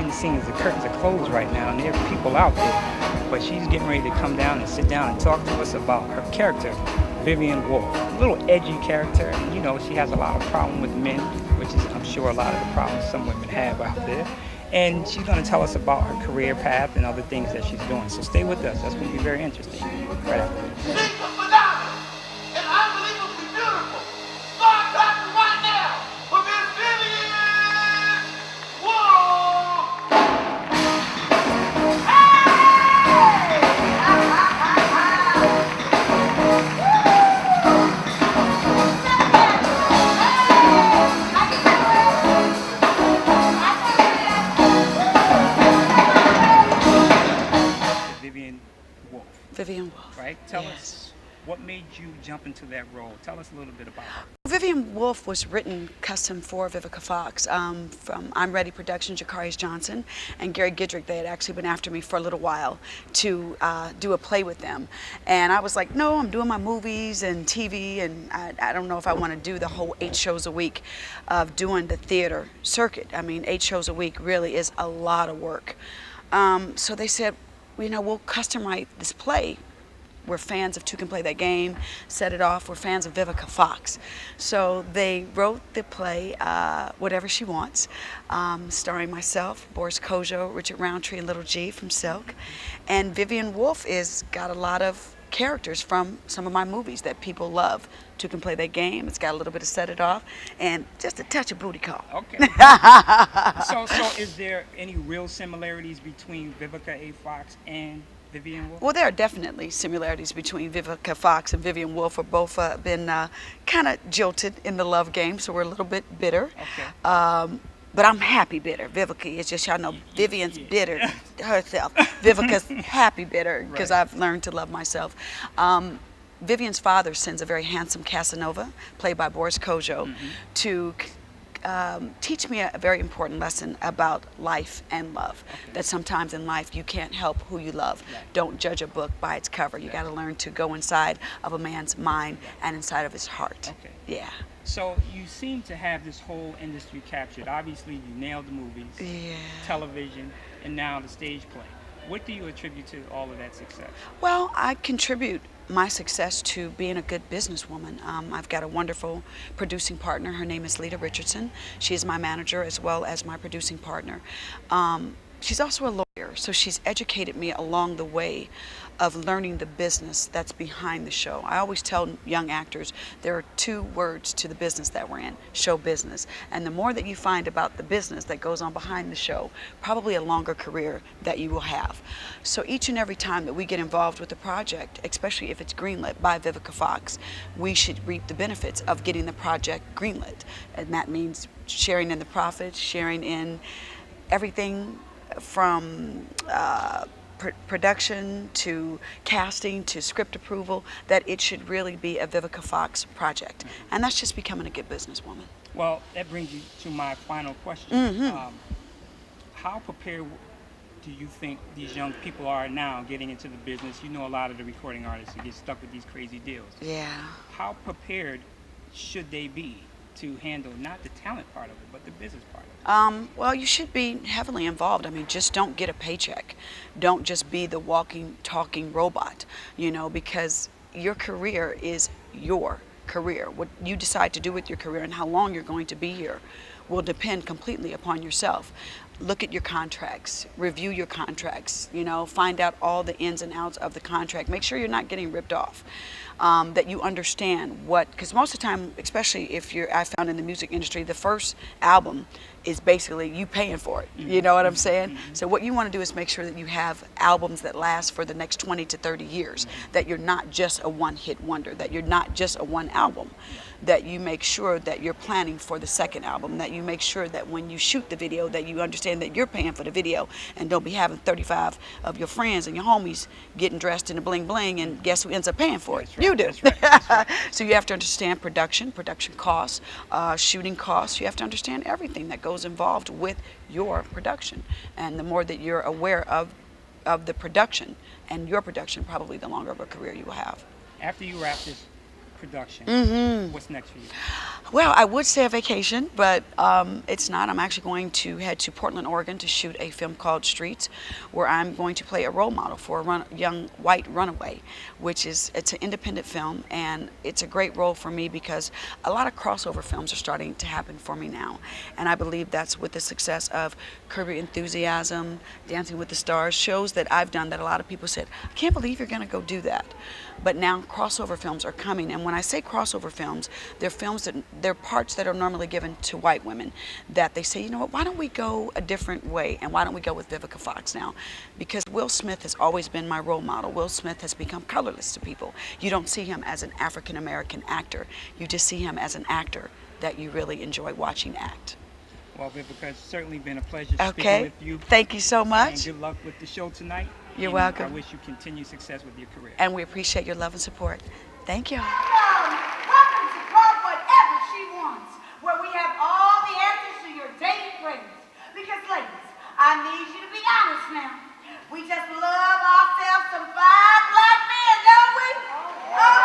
behind the scenes. The curtains are closed right now, and there are people out there. But she's getting ready to come down and sit down and talk to us about her character, Vivian Wolf. A little edgy character. You know, she has a lot of problem with men, which is, I'm sure, a lot of the problems some women have out there. And she's going to tell us about her career path and other things that she's doing. So stay with us. That's going to be very interesting. Right after this. Vivian Wolf. Right? Tell us, what made you jump into that role? Tell us a little bit about her. Vivian Wolf was written custom for Vivica Fox from I'm Ready Productions, Jacarius Johnson, and Gary Gidrick. They had actually been after me for a little while to do a play with them. And I was like, no, I'm doing my movies and TV, and I don't know if I want to do the whole 8 shows a week of doing the theater circuit. I mean, 8 shows a week really is a lot of work. So they said, you know, we'll custom write this play. We're fans of Two Can Play That Game, Set It Off. We're fans of Vivica Fox. So they wrote the play, Whatever She Wants, starring myself, Boris Kojo, Richard Roundtree, and Little G from Silk. And Vivian Wolf got a lot of characters from some of my movies that people love. Two Can Play That Game. It's got a little bit of Set It Off and just a touch of booty call. Okay. So is there any real similarities between Vivica A. Fox and Vivian Wolf? Well, there are definitely similarities between Vivica Fox and Vivian Wolf. We're both been kind of jilted in the love game, so we're a little bit bitter. Okay. But I'm happy bitter. Vivica is just, y'all know, Vivian's bitter herself. Vivica's happy bitter because Right. I've learned to love myself. Vivian's father sends a very handsome Casanova, played by Boris Kojo, to teach me a very important lesson about life and love. Okay. That sometimes in life you can't help who you love. Right. Don't judge a book by its cover. You got to learn to go inside of a man's mind and inside of his heart. Okay. Yeah. So you seem to have this whole industry captured. Obviously, you nailed the movies, Yeah. television, and now the stage play. What do you attribute to all of that success? Well, I contribute my success to being a good businesswoman. I've got a wonderful producing partner. Her name is Lita Richardson. She is my manager as well as my producing partner. She's also a lawyer, so she's educated me along the way of learning the business that's behind the show. I always tell young actors there are 2 words to the business that we're in: show business. And the more that you find about the business that goes on behind the show, probably a longer career that you will have. So each and every time that we get involved with a project, especially if it's greenlit by Vivica Fox, we should reap the benefits of getting the project greenlit. And that means sharing in the profits, sharing in everything from production to casting to script approval, that it should really be a Vivica Fox project. And that's just becoming a good businesswoman. Well, that brings you to my final question. How prepared do you think these young people are now getting into the business? You know, a lot of the recording artists who get stuck with these crazy deals. Yeah. How prepared should they be to handle not the talent part of it, but the business part of it? Well, you should be heavily involved. I mean, just don't get a paycheck. Don't just be the walking, talking robot, you know, because your career is your career. What you decide to do with your career and how long you're going to be here will depend completely upon yourself. Look at your contracts, review your contracts, you know, find out all the ins and outs of the contract. Make sure you're not getting ripped off. That you understand what, because most of the time, especially if I found in the music industry, the first album is basically you paying for it. You know what I'm saying? So what you want to do is make sure that you have albums that last for the next 20 to 30 years, that you're not just a one-hit wonder, that you're not just a one album, that you make sure that you're planning for the second album, that you make sure that when you shoot the video that you understand that you're paying for the video, and don't be having 35 of your friends and your homies getting dressed in the bling bling, and guess who ends up paying for it? Right, you do. That's right, that's right. So you have to understand production costs, shooting costs. You have to understand everything that goes involved with your production. And the more that you're aware of the production and your production, probably the longer of a career you will have. After you wrap this production. What's next for you? Well, I would say a vacation, but it's not. I'm actually going to head to Portland, Oregon to shoot a film called Streets, where I'm going to play a role model for a young white runaway, it's an independent film, and it's a great role for me because a lot of crossover films are starting to happen for me now. And I believe that's with the success of Curb Your Enthusiasm, Dancing with the Stars, shows that I've done that a lot of people said, I can't believe you're going to go do that. But now crossover films are coming, and when I say crossover films, they're parts that are normally given to white women that they say, you know what, why don't we go a different way, and why don't we go with Vivica Fox now? Because Will Smith has always been my role model. Will Smith has become colorless to people. You don't see him as an African American actor. You just see him as an actor that you really enjoy watching act. Well, Vivica, it's certainly been a pleasure speaking with you. Thank you so much. And good luck with the show tonight. You're welcome. I wish you continued success with your career. And we appreciate your love and support. Thank you. Welcome to Club Whatever She Wants, where we have all the answers to your dating cravings. Because, ladies, I need you to be honest now. We just love ourselves some fine black men, don't we?